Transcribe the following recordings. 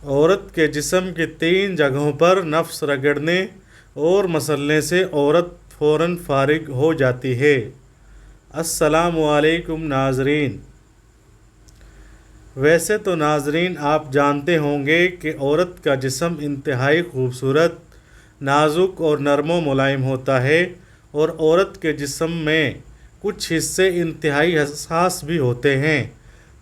عورت کے جسم کی 3 جگہوں پر نفس رگڑنے اور مسلنے سے عورت فوراً فارغ ہو جاتی ہے۔ السلام علیکم ناظرین۔ ویسے تو ناظرین آپ جانتے ہوں گے کہ عورت کا جسم انتہائی خوبصورت، نازک اور نرم و ملائم ہوتا ہے، اور عورت کے جسم میں کچھ حصے انتہائی حساس بھی ہوتے ہیں،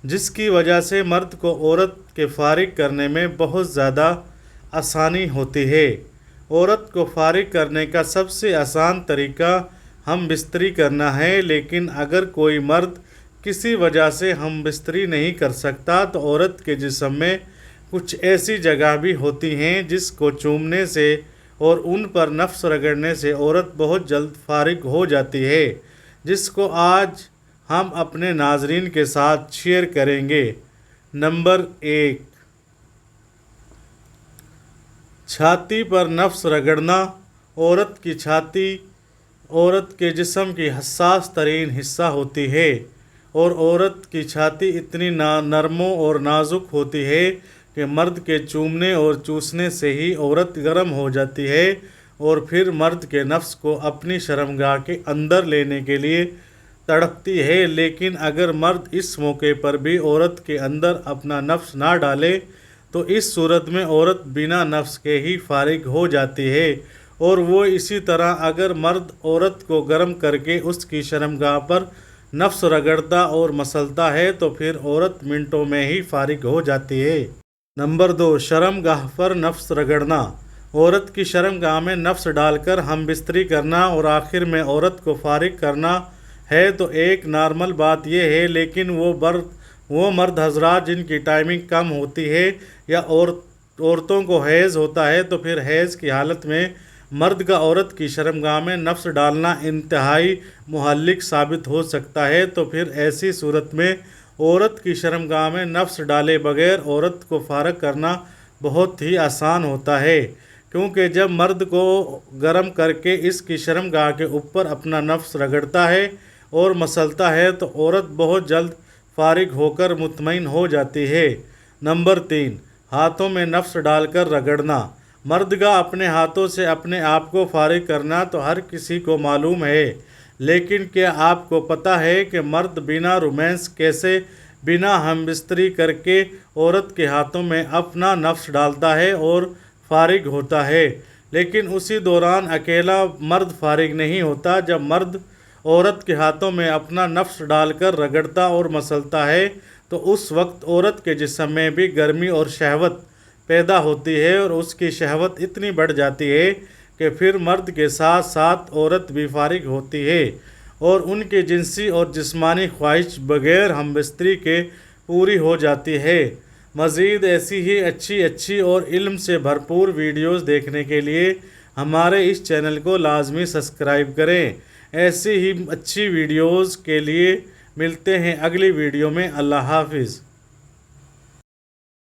جس کی وجہ سے مرد کو عورت کے فارغ کرنے میں بہت زیادہ آسانی ہوتی ہے۔ عورت کو فارغ کرنے کا سب سے آسان طریقہ ہم بستری کرنا ہے، لیکن اگر کوئی مرد کسی وجہ سے ہم بستری نہیں کر سکتا تو عورت کے جسم میں کچھ ایسی جگہ بھی ہوتی ہیں جس کو چومنے سے اور ان پر نفس رگڑنے سے عورت بہت جلد فارغ ہو جاتی ہے، جس کو آج ہم اپنے ناظرین کے ساتھ شیئر کریں گے۔ نمبر 1، چھاتی پر نفس رگڑنا۔ عورت کی چھاتی عورت کے جسم کی حساس ترین حصہ ہوتی ہے، اور عورت کی چھاتی اتنی نرم اور نازک ہوتی ہے کہ مرد کے چومنے اور چوسنے سے ہی عورت گرم ہو جاتی ہے اور پھر مرد کے نفس کو اپنی شرمگاہ کے اندر لینے کے لیے تڑپتی ہے۔ لیکن اگر مرد اس موقع پر بھی عورت کے اندر اپنا نفس نہ ڈالے تو اس صورت میں عورت بنا نفس کے ہی فارغ ہو جاتی ہے، اور وہ اسی طرح اگر مرد عورت کو گرم کر کے اس کی شرمگاہ پر نفس رگڑتا اور مسلتا ہے تو پھر عورت منٹوں میں ہی فارغ ہو جاتی ہے۔ نمبر 2، شرمگاہ پر نفس رگڑنا۔ عورت کی شرمگاہ میں نفس ڈال کر ہم بستری کرنا اور آخر میں عورت کو فارغ کرنا ہے تو ایک نارمل بات یہ ہے، لیکن وہ مرد حضرات جن کی ٹائمنگ کم ہوتی ہے یا عورتوں کو حیض ہوتا ہے تو پھر حیض کی حالت میں مرد کا عورت کی شرمگاہ میں نفس ڈالنا انتہائی مہلک ثابت ہو سکتا ہے، تو پھر ایسی صورت میں عورت کی شرمگاہ میں نفس ڈالے بغیر عورت کو فارغ کرنا بہت ہی آسان ہوتا ہے، کیونکہ جب مرد کو گرم کر کے اس کی شرمگاہ کے اوپر اپنا نفس رگڑتا ہے اور مسلتا ہے تو عورت بہت جلد فارغ ہو کر مطمئن ہو جاتی ہے۔ نمبر 3، ہاتھوں میں نفس ڈال کر رگڑنا۔ مرد کا اپنے ہاتھوں سے اپنے آپ کو فارغ کرنا تو ہر کسی کو معلوم ہے، لیکن کیا آپ کو پتہ ہے کہ مرد بنا رومانس کیسے بنا ہم بستری کر کے عورت کے ہاتھوں میں اپنا نفس ڈالتا ہے اور فارغ ہوتا ہے، لیکن اسی دوران اکیلا مرد فارغ نہیں ہوتا۔ جب مرد عورت کے ہاتھوں میں اپنا نفس ڈال کر رگڑتا اور مسلتا ہے تو اس وقت عورت کے جسم میں بھی گرمی اور شہوت پیدا ہوتی ہے، اور اس کی شہوت اتنی بڑھ جاتی ہے کہ پھر مرد کے ساتھ ساتھ عورت بھی فارغ ہوتی ہے اور ان کی جنسی اور جسمانی خواہش بغیر ہم بستری کے پوری ہو جاتی ہے۔ مزید ایسی ہی اچھی اور علم سے بھرپور ویڈیوز دیکھنے کے لیے ہمارے اس چینل کو لازمی سبسکرائب کریں۔ ایسی ہی اچھی ویڈیوز کے لیے ملتے ہیں اگلی ویڈیو میں۔ اللہ حافظ۔